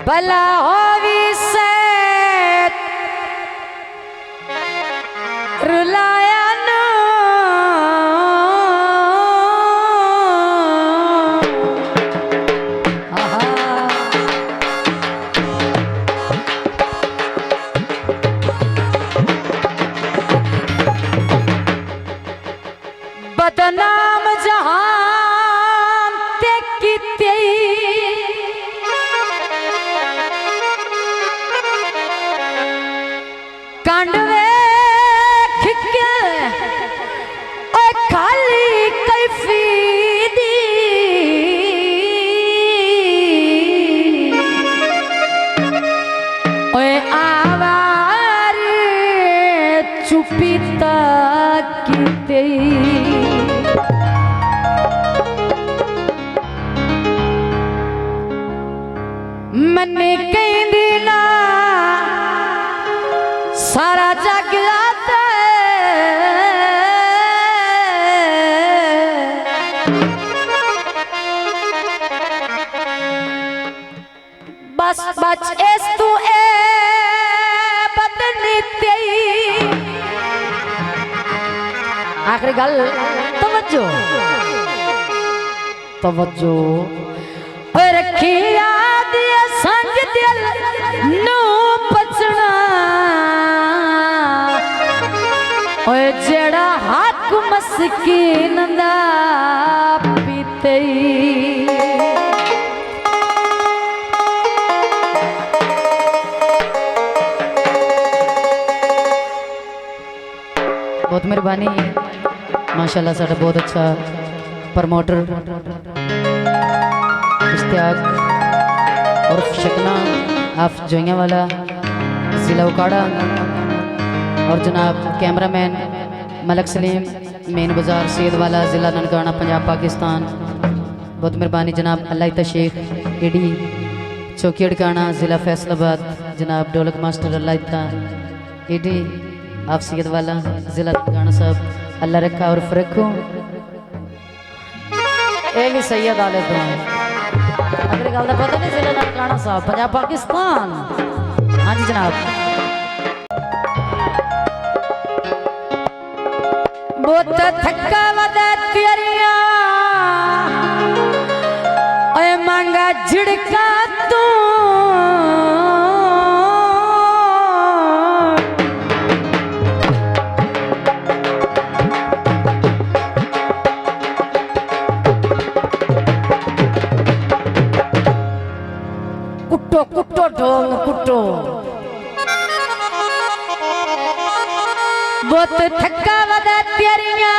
भला होवी से रुलाया नो बदनाम जहान ते किते कांडवे खिके ओए खाली कैफीदी ओए आवार चुपी तक किते मने कई दिना सारा जग जाता बस बच एस तू ए बदनी तेई आखिरी गल तवज्जो तवज्जो रखी याद संग दिल नू पचना ओए जेड़ा हक मस्कीन दा पीते बहुत मेहरबानी माशाल्लाह साडा बहुत अच्छा प्रमोटर इश्तियाक और शकना आप जोइया वाला जिला उकाड़ा और जनाब कैमरामैन मलक सलीम मेन बाजार सैयद वाला जिला ननकाना पंजाब पाकिस्तान बहुत मेहरबानी जनाब अल्लाह शेख एडी चौकी अड़काना जिला फैसलाबाद जनाब ढोलक मास्टर अल्लाह एडी आप सैयद वाला जिला ननकाना साहब अल्लाह रखा और फरको ये भी सैयद आले तो अगर गल का पता नहीं जिला ननकाना साहब पंजाब पाकिस्तान हाँ जी जनाब बहुत थका वदा तेरिया ओए मांगा झिड़का तू कुट्टो कुट्टो ढोंग कुट्टो बहुत थका वदा तेरिया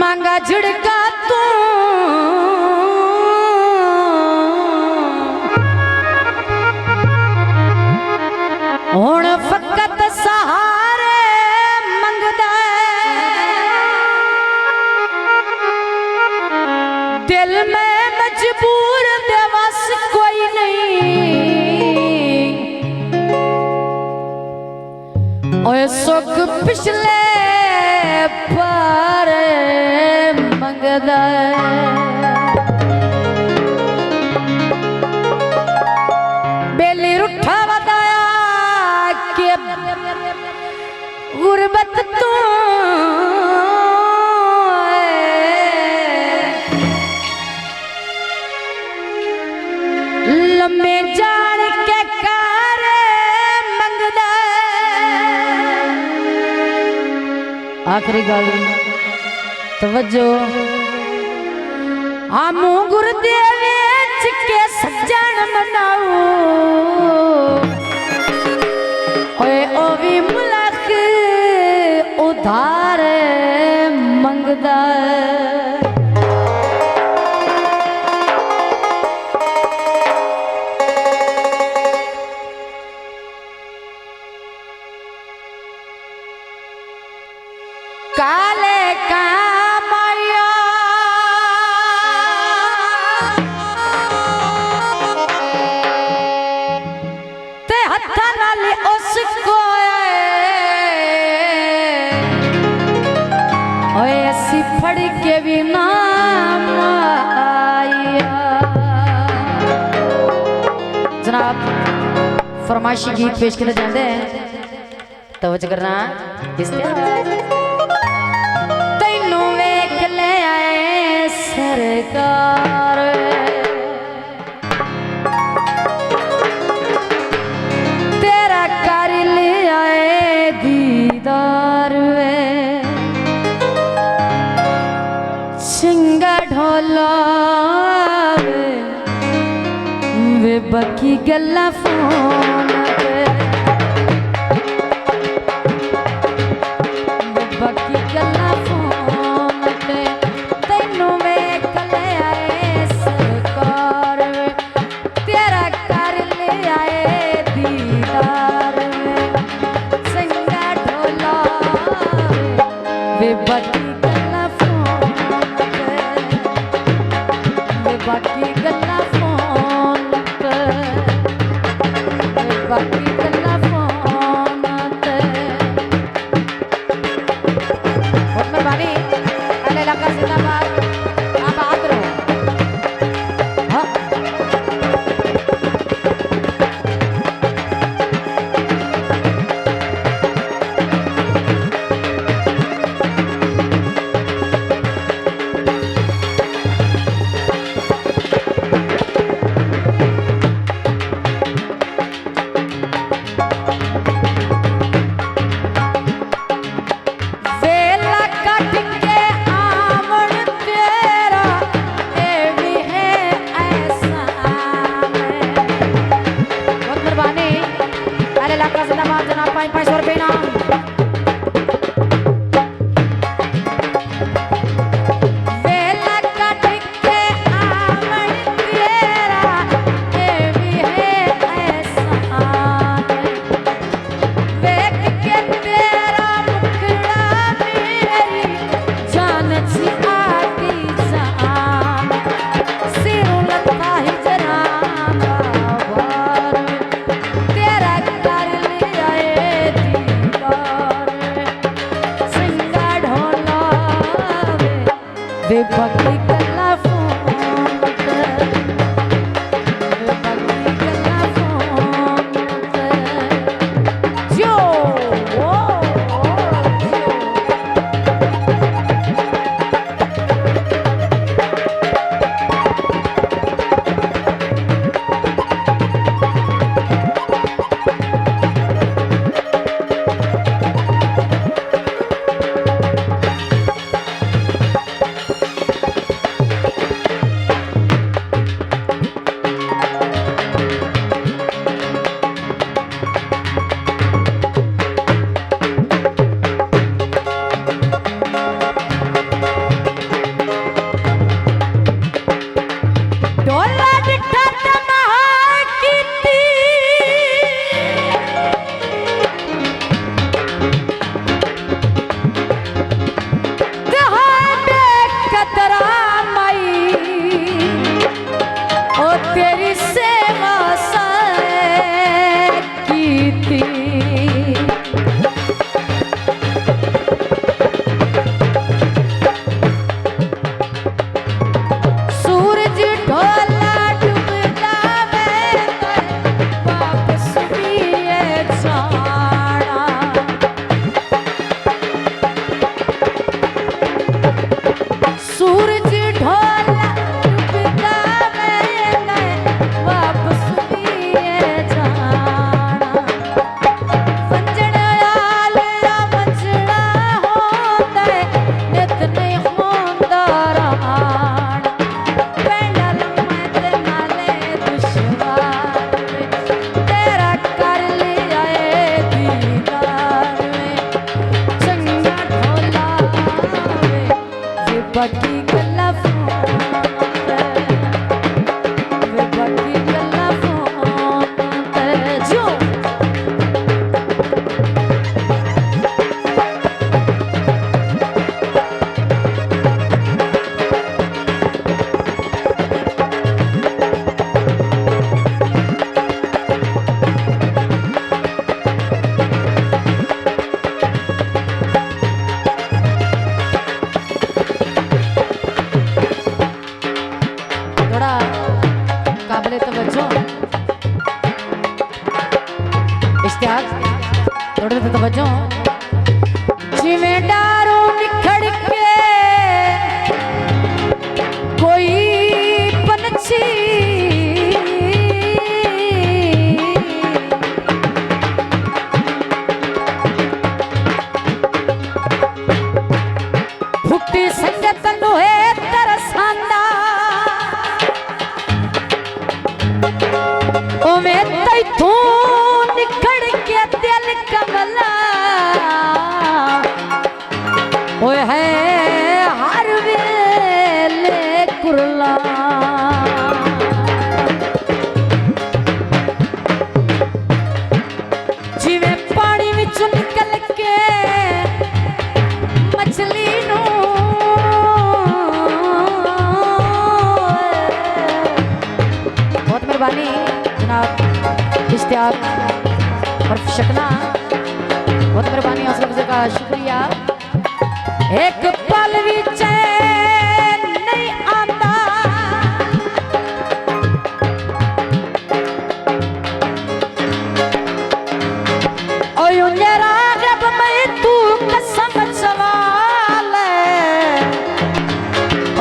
मांगा झुड़का तू हुण फकत सहारे मंगदा दिल में मजबूर देवस कोई नहीं ओए सुख पिछले पर मंगदा बेली रुठा बताया कि गुरबत तू लम्बे जान के कारे मंगदा आखिरी गल तवज्जो हम गुरुदेव के सज्जन मनाऊ ओए ओ भी मुलक उधार मंगदा काले का माया ते हत्था नाल उसको ओए ऐसी फड़ के भी फरमाइशी गीत पेश किए जाते हैं तवज्जो करना तैनू वेख ले आए सरकार तेरा कर ले आए दीदार सिंगा ढोला वे बाकी गल्ला फोन पे वे बाकी गल्ला फोन पे तैनू वेख ले आए सरकार तेरा कर ले आए दीदार सिंगा ढोला वे बाकी गल्ला फोन पे वे बाकी गल्ला फोन पे बाकी गल्ला फोन ते बहुत मेहरबानी अहले इलाका जिंदाबाद आप आते रहो हाँ जनाब 500 रुपये नाम वे बाकी गल्ला फोन पे वे बाकी गल्ला फोन पे जो बाकी गल्ला फोन पे वे बाकी गल्ला फोन पे जो गल ते तवज्जो जिवें डारों निखड़ के कोई पंछी फुटी संगत लोहे तरसांदा ओ मैं तैथू निखड़ के दिल कमला ओए है हर वेले कुरला जिवें पानी विच निकल के मछली नू बहुत मेहरबानी जनाब इश्तियाक और शकना, बहुत मेहरबानी हौसला अफजाई का शुक्रिया। एक पल भी चैन नहीं आता ओ मेरा रब मैं तू कसम सवाल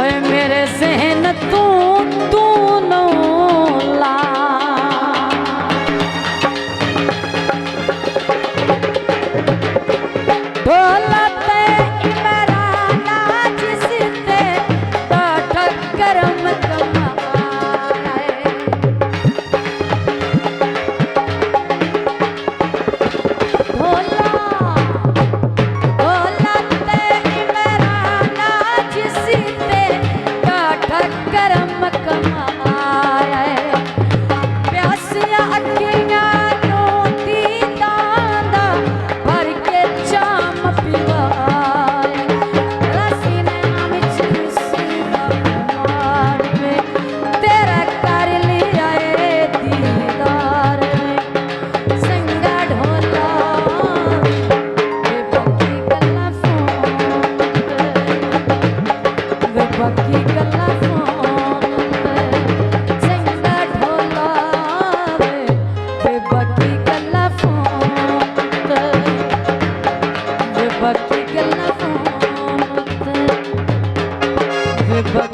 ओए मेरे ज़हन तू ला ढोलते इमराना जिसते करम कमाए ढोलते इमराना जिसते करम कमाए प्यासिया अखियां रोती दांदा भर के जाम पिवाए रसीने विच सीना मार में तेरा कर लिया दीदार में संगा ढोला वे बाकी गल्लां फोन वे बाकी गल्लां फोन संगा ढोला वे बाकी गल्लां फोन वे बाकी गल्लां फोन वे बाकी